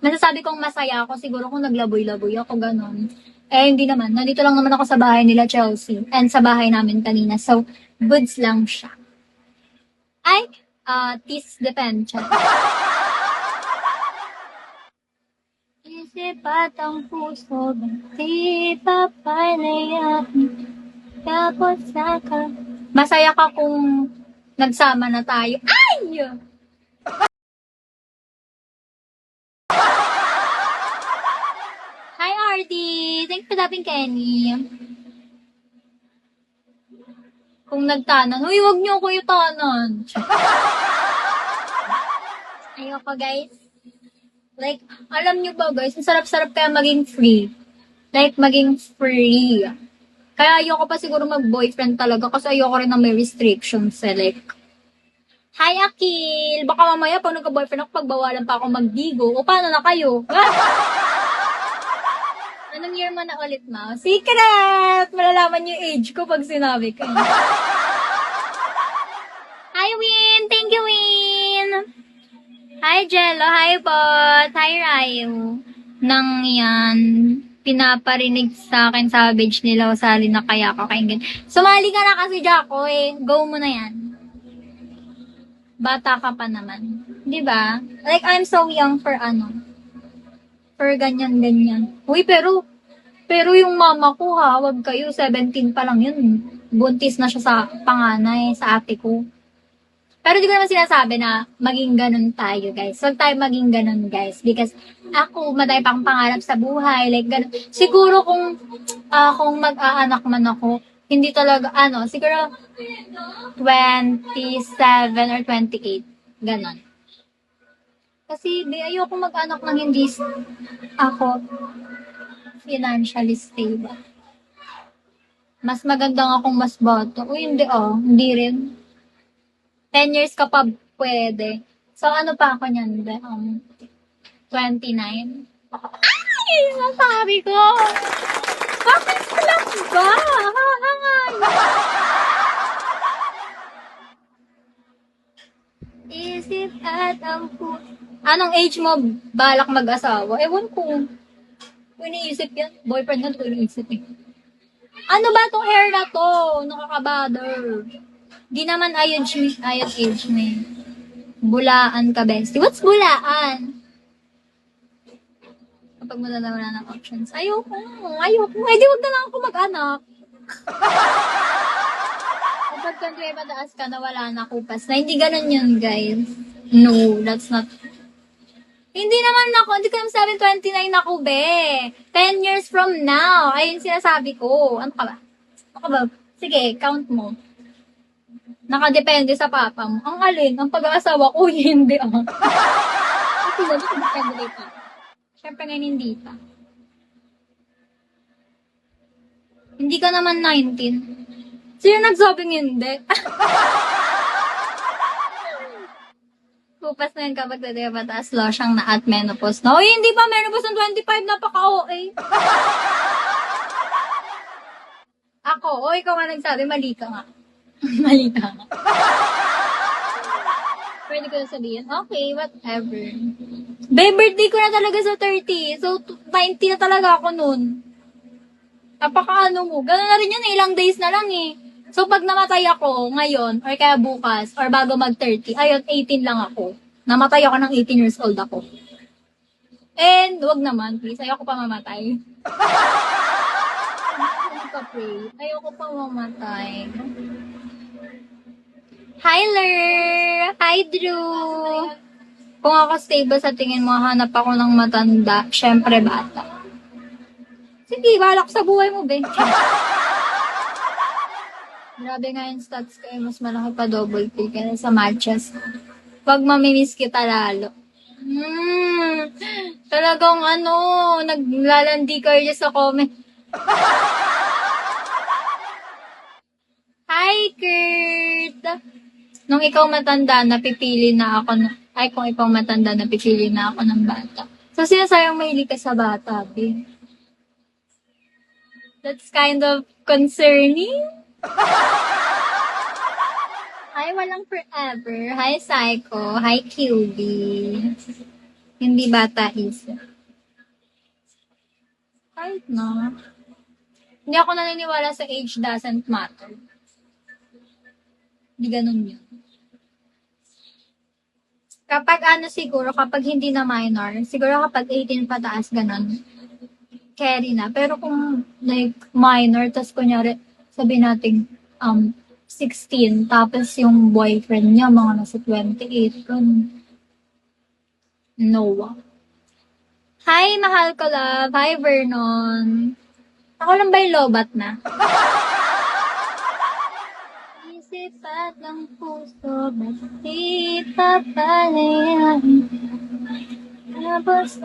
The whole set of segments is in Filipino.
Masasabi kong masaya ako siguro kung naglaboy-laboy ako, ganon. Eh, hindi naman. Nandito lang naman ako sa bahay nila Chelsea and sa bahay namin kanina. So, goods lang siya. Ay, tis depend. Isip at ang puso, di papalayan. Tapos saka. Masaya ka kung nagsama na tayo. Ay! Hi, Artie! Thanks for tapping, Kenny. Kung nagtanan, uy, wag niyo ko yung tanan. Ayoko, guys. Like, alam niyo ba, guys, ang sarap-sarap kaya maging free. Like, maging free. Kaya ayoko pa siguro mag-boyfriend talaga kasi ayoko rin na may restrictions. Like, hi, Akil! Baka mamaya pag nagka-boyfriend ako, pagbawalan pa ako magdigo. O paano na kayo? Anong year mo na ulit, Ma? Secret! Malalaman yung age ko pag sinabi ko. Hi, Win! Thank you, Win! Hi, Jello! Hi, Bot! Hi, Ryu! Nang yan, pinaparinig sa akin sa page nila, usali na kaya ako kaingin. Sumali ka na kasi, Jacko, eh. Go mo na yan. Bata ka pa naman. Di ba? Like, I'm so young for for ganyan-ganyan. Uy, pero yung mama ko ha, wag kayo, 17 pa lang yun. Buntis na siya sa panganay, sa ate ko. Pero di ko naman sinasabi na maging ganun tayo, guys. Huwag tayo maging ganun, guys. Because ako, madami pa akong pangarap sa buhay. Like, ganun. Siguro kung mag-aanak man ako, hindi talaga, siguro 27 or 28. Ganon. Kasi, ayoko mag-anak ng hindi ako financially stable. Mas magandang akong mas bata. Uy, hindi rin. 10 years ka pa pwede. So, ano pa ako niyan? 29? Ay! Nasabi ko! Bakit lang ba? Isip at ang puso. Anong age mo balak mag-asawa? Ewan ko. Kung iniisip yan, boyfriend na, kung iniisip eh. Ano ba tong hair na to? Nakakabother. Di naman ayon age mo eh. Bulaan ka, bestie. What's bulaan? Kapag wala ng options. Ayoko. Eh, di wag na lang ako mag-anak. Kapag country mataas ka na wala na kupas na. Hindi ganun yun, guys. No, that's not. Hindi ko naman sabi 29 ako, be. 10 years from now. Ayun sinasabi ko. Ano ka ba? Sige, count mo. Nakadepende sa papa mo. Ang alin, ang pag-aasawa ko, hindi Kasi depende pa. Siyempre ngayon hindi pa. Hindi ka naman 19. Sino nagsabing hindi? Kupas na yun kapag dati mataas losyang na at menopause. No, hindi pa menopause ng 25, napaka-OA. Ako, ikaw nga nagsabi, mali ka nga. Mali ka nga. Pwede ko na sabihin, okay, whatever. Birthday ko na talaga sa 30. So, 20 na talaga ako nun. Napaka mo. Gano'n na rin yun, ilang days na lang eh. So, pag namatay ako ngayon, or kaya bukas, or bago mag-30, ayun, 18 lang ako. Namatay ako ng 18 years old ako. And, wag naman, please. Ayoko pa mamatay. Ayoko pa mamatay. Hi, Ler! Hi, Drew! Kung ako stable sa tingin mo, hanap ako ng matanda, syempre bata. Sige, balak sa buhay mo, be. Grabe nga yung stats ko, mas malaki pa double kill kaya sa matches. Pag mamimiss kita lalo. Talagang naglalandi kayo sa comment. Hi, Kurt! Nung ikaw matanda, napipili na ako kung ikaw matanda, napipili na ako ng bata. So, sinasayang mahilig ka sa bata, be. That's kind of concerning. Hi, walang forever. Hi, Psycho. Hi, QB. Hindi bata isip. Kahit na. Hindi ako naniniwala sa age doesn't matter. Hindi ganun yun. Kapag siguro, kapag hindi na minor, siguro kapag 18 pataas, ganun, carry na. Pero kung like minor, tas kunyari, sabi natin, 16, tapos yung boyfriend niya, mga nasa 28, ganun. No. Hi, mahal ko love. Hi, Vernon. Ako lang ba yung lobat na? Isip at ng puso, ba't di papalayan? Tapos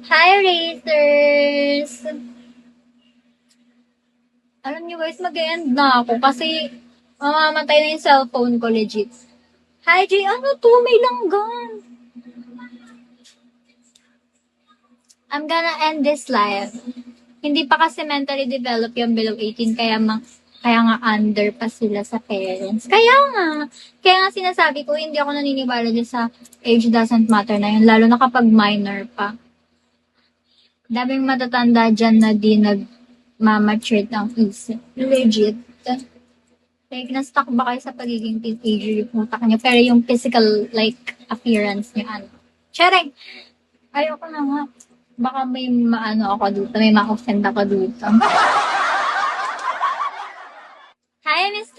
hi, Racers! Alam niyo guys, mag-end na ako kasi mamamatay na yung cellphone ko legit. Hi, Jay! Ano to? May langgan! I'm gonna end this live. Hindi pa kasi mentally developed yung below 18, kaya nga under pa sila sa parents. Kaya nga sinasabi ko, hindi ako naniniwala din sa age doesn't matter na yun, lalo na kapag minor pa. Daming matatanda dyan na di nag-mamature ang isip. Legit. Like, na-stuck ba kayo sa pagiging teenager yung utak niyo, pero yung physical, like, appearance niyo, ano. Charing! Ayoko na nga. Baka may maano ako dito, may ma-offend ako dito. Hi, Mr.